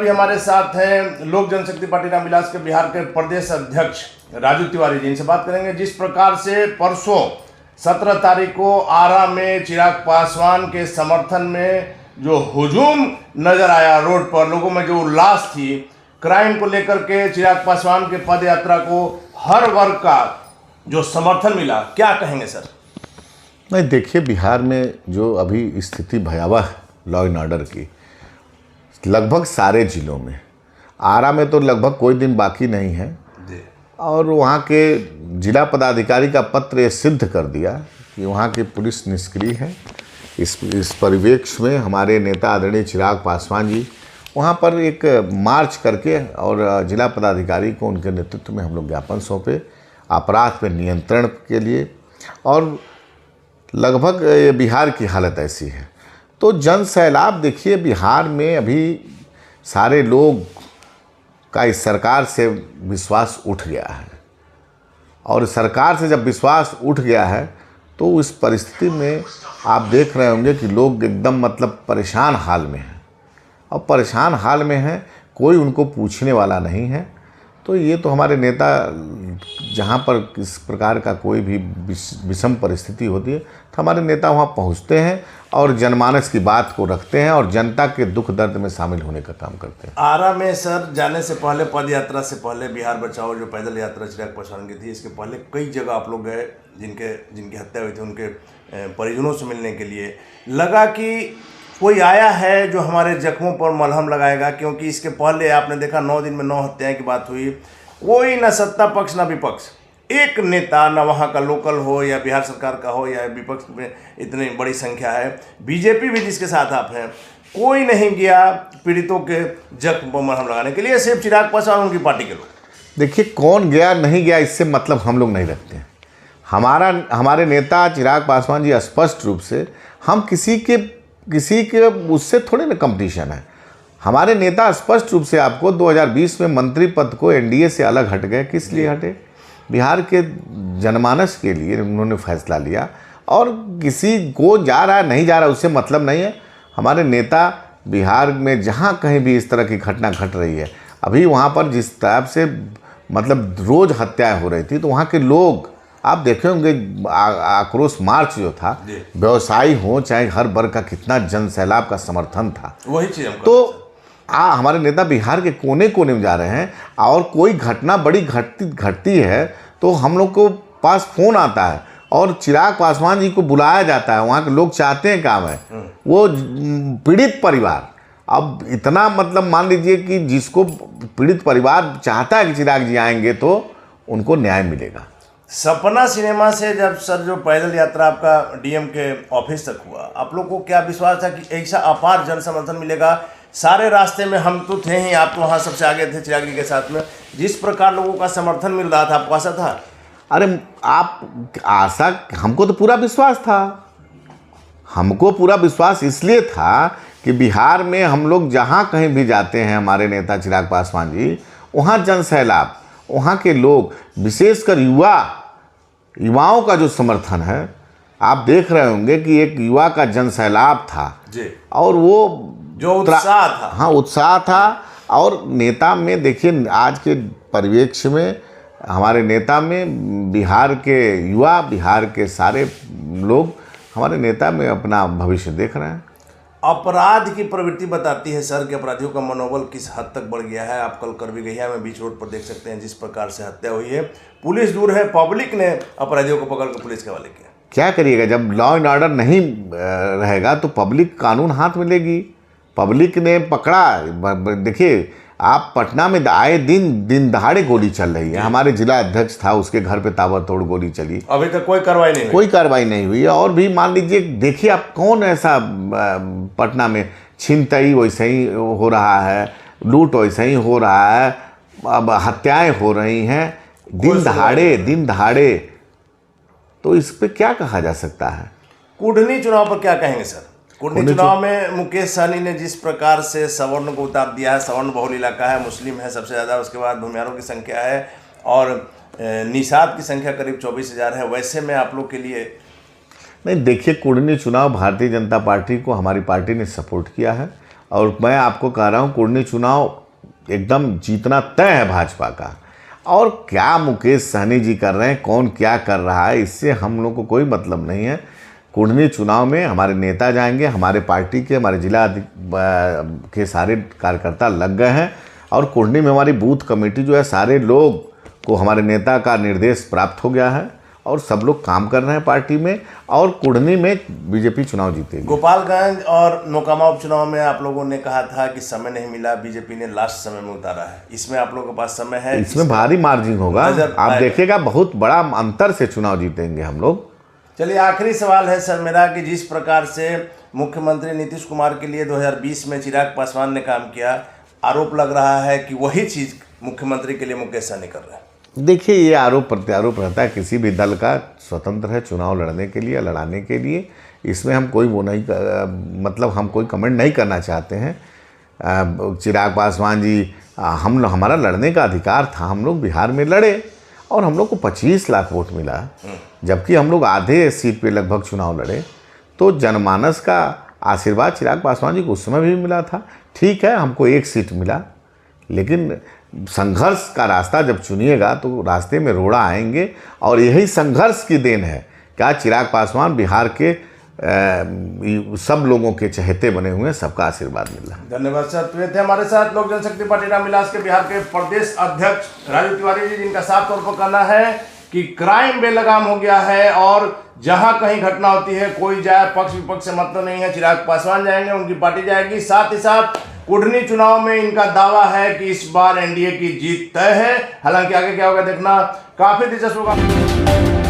अभी हमारे साथ हैं लोक जनशक्ति पार्टी रामविलास के बिहार के प्रदेश अध्यक्ष राजू तिवारी जी। इनसे बात करेंगे जिस प्रकार से परसों 17 तारीख को आरा में चिराग पासवान के समर्थन में जो हुजूम नजर आया, रोड पर लोगों में जो उल्लास थी, क्राइम को लेकर के चिराग पासवान के पद यात्रा को हर वर्ग का जो समर्थन मिला, क्या कहेंगे सर? नहीं, देखिए, बिहार में जो अभी स्थिति भयावह लॉ एंड ऑर्डर की, लगभग सारे जिलों में, आरा में तो लगभग कोई दिन बाकी नहीं है, और वहाँ के जिला पदाधिकारी का पत्र ये सिद्ध कर दिया कि वहाँ की पुलिस निष्क्रिय है। इस परिवेश में हमारे नेता आदरणीय चिराग पासवान जी वहाँ पर एक मार्च करके और जिला पदाधिकारी को उनके नेतृत्व में हम लोग ज्ञापन सौंपे अपराध पे नियंत्रण के लिए, और लगभग बिहार की हालत ऐसी है। तो जन सैलाब, देखिए, बिहार में अभी सारे लोग का इस सरकार से विश्वास उठ गया है, और सरकार से जब विश्वास उठ गया है तो इस परिस्थिति में आप देख रहे होंगे कि लोग एकदम मतलब परेशान हाल में हैं, और परेशान हाल में हैं, कोई उनको पूछने वाला नहीं है। तो ये तो हमारे नेता, जहाँ पर इस प्रकार का कोई भी विषम परिस्थिति होती है तो हमारे नेता वहाँ पहुँचते हैं और जनमानस की बात को रखते हैं और जनता के दुख दर्द में शामिल होने का काम करते हैं। आरा में सर जाने से पहले, पद यात्रा से पहले, बिहार बचाओ जो पैदल यात्रा चिराग पासवान की थी, इसके पहले कई जगह आप लोग गए जिनकी हत्या हुई थी, उनके परिजनों से मिलने के लिए। लगा कि कोई आया है जो हमारे जख्मों पर मलहम लगाएगा, क्योंकि इसके पहले आपने देखा 9 दिन में 9 हत्याएं की बात हुई। कोई न सत्ता पक्ष न विपक्ष, एक नेता, न वहाँ का लोकल हो या बिहार सरकार का हो या विपक्ष में इतनी बड़ी संख्या है, बीजेपी भी जिसके साथ आप हैं, कोई नहीं गया पीड़ितों के जख्म पर मलहम लगाने के लिए, सिर्फ चिराग पासवान उनकी पार्टी के लोग। देखिए, कौन गया नहीं गया इससे मतलब हम लोग नहीं रखते हैं। हमारे नेता चिराग पासवान जी स्पष्ट रूप से, हम किसी के उससे थोड़े ना कंपटीशन है। हमारे नेता स्पष्ट रूप से आपको 2020 में मंत्री पद को एनडीए से अलग हट गए। किस लिए हटे? बिहार के जनमानस के लिए उन्होंने फैसला लिया, और किसी को जा रहा है नहीं जा रहा उससे मतलब नहीं है। हमारे नेता बिहार में जहाँ कहीं भी इस तरह की घटना घट रही है, अभी वहाँ पर जिस तरह से मतलब रोज़ हत्याएं हो रही थी, तो वहाँ के लोग आप देखे होंगे आक्रोश मार्च जो था, व्यवसायी हो चाहे हर वर्ग का, कितना जन सैलाब का समर्थन था। वही चीज़ तो हमारे नेता बिहार के कोने कोने में जा रहे हैं, और कोई घटना बड़ी घटती है तो हम लोग को पास फ़ोन आता है और चिराग पासवान जी को बुलाया जाता है। वहाँ के लोग चाहते हैं काम है वो पीड़ित परिवार, अब इतना मतलब मान लीजिए कि जिसको पीड़ित परिवार चाहता है कि चिराग जी आएंगे तो उनको न्याय मिलेगा। सपना सिनेमा से जब सर जो पैदल यात्रा आपका डीएम के ऑफिस तक हुआ, आप लोग को क्या विश्वास था कि ऐसा अपार जन समर्थन मिलेगा? सारे रास्ते में हम तो थे ही, आप तो वहाँ सबसे आगे थे चिराग जी के साथ में। जिस प्रकार लोगों का समर्थन मिल रहा था, आपको आशा था? अरे आशा, हमको तो पूरा विश्वास था। हमको पूरा विश्वास इसलिए था कि बिहार में हम लोग जहाँ कहीं भी जाते हैं, हमारे नेता चिराग पासवान जी, वहाँ जन सैलाब, वहाँ के लोग, विशेषकर युवाओं का जो समर्थन है, आप देख रहे होंगे कि एक युवा का जन सैलाब था जी, और वो जो उत्साह था, हाँ उत्साह था। और नेता में देखिए, आज के परिवेश में हमारे नेता में बिहार के युवा, बिहार के सारे लोग हमारे नेता में अपना भविष्य देख रहे हैं। अपराध की प्रवृत्ति बताती है सर कि अपराधियों का मनोबल किस हद तक बढ़ गया है। आप कल करवी गहिया में बीच रोड पर देख सकते हैं जिस प्रकार से हत्या हुई है। पुलिस दूर है, पब्लिक ने अपराधियों को पकड़ कर पुलिस के हवाले किया। क्या करिएगा, जब लॉ एंड ऑर्डर नहीं रहेगा तो पब्लिक कानून हाथ में लेगी। पब्लिक ने पकड़ा, देखिए आप पटना में आए दिन दहाड़े गोली चल रही है। हमारे जिला अध्यक्ष था, उसके घर पे ताबड़तोड़ गोली चली, अभी तक कोई कार्रवाई नहीं हुई। और भी मान लीजिए, देखिए आप, कौन ऐसा पटना में छिनतई वैसे ही हो रहा है, लूट वैसे ही हो रहा है, अब हत्याएं हो रही हैं दिन दहाड़े। तो इस पे क्या कहा जा सकता है? कुढ़नी चुनाव पर क्या कहेंगे सर? कुढ़नी चुनाव में मुकेश सहनी ने जिस प्रकार से सवर्ण को उतार दिया है, सवर्ण बहुल इलाका है, मुस्लिम है सबसे ज़्यादा, उसके बाद भूमिहारों की संख्या है और निषाद की संख्या करीब 24,000 है। वैसे में आप लोग के लिए नहीं, देखिए, कुढ़नी चुनाव भारतीय जनता पार्टी को हमारी पार्टी ने सपोर्ट किया है, और मैं आपको कह रहा हूँ कुढ़नी चुनाव एकदम जीतना तय है भाजपा का। और क्या मुकेश सहनी जी कर रहे हैं, कौन क्या कर रहा है, इससे हम लोग को कोई मतलब नहीं है। कुढ़नी चुनाव में हमारे नेता जाएंगे, हमारे पार्टी के, हमारे जिला के सारे कार्यकर्ता लग गए हैं और कुढ़नी में हमारी बूथ कमेटी जो है, सारे लोग को हमारे नेता का निर्देश प्राप्त हो गया है और सब लोग काम कर रहे हैं पार्टी में, और कुढ़नी में बीजेपी चुनाव जीतेगी। गोपालगंज और मोकामा उपचुनाव में आप लोगों ने कहा था कि समय नहीं मिला, बीजेपी ने लास्ट समय में उतारा है। इसमें आप लोगों के पास समय है, इसमें भारी मार्जिन होगा, आप देखिएगा बहुत बड़ा अंतर से चुनाव जीतेंगे हम लोग। चलिए आखिरी सवाल है सर मेरा कि जिस प्रकार से मुख्यमंत्री नीतीश कुमार के लिए 2020 में चिराग पासवान ने काम किया, आरोप लग रहा है कि वही चीज़ मुख्यमंत्री के लिए मुकेश सहनी कर रहे हैं। देखिए, ये आरोप प्रत्यारोप रहता है, किसी भी दल का स्वतंत्र है चुनाव लड़ने के लिए, लड़ाने के लिए। इसमें हम कोई वो नहीं मतलब हम कोई कमेंट नहीं करना चाहते हैं। चिराग पासवान जी, हमारा लड़ने का अधिकार था, हम लोग बिहार में लड़े और हम लोग को 25 लाख वोट मिला, जबकि हम लोग आधे सीट पे लगभग चुनाव लड़े। तो जनमानस का आशीर्वाद चिराग पासवान जी को उस समय भी मिला था। ठीक है, हमको 1 सीट मिला, लेकिन संघर्ष का रास्ता जब चुनिएगा तो रास्ते में रोड़ा आएंगे, और यही संघर्ष की देन है। क्या चिराग पासवान बिहार के सब लोगों के चहेते बने हुए हैं, सबका आशीर्वाद मिला। धन्यवाद सर। तो ये थे हमारे साथ लोक जनशक्ति पार्टी रामविलास के बिहार के प्रदेश अध्यक्ष राजू तिवारी जी, जिनका साफ तौर पर कहना है कि क्राइम बेलगाम हो गया है और जहां कहीं घटना होती है कोई जाए, पक्ष विपक्ष से मतलब नहीं है। चिराग पासवान जाएंगे, उनकी पार्टी जाएगी। साथ ही साथ कुढ़नी चुनाव में इनका दावा है कि इस बार एनडीए की जीत तय है। हालांकि आगे क्या होगा देखना काफी दिलचस्प होगा।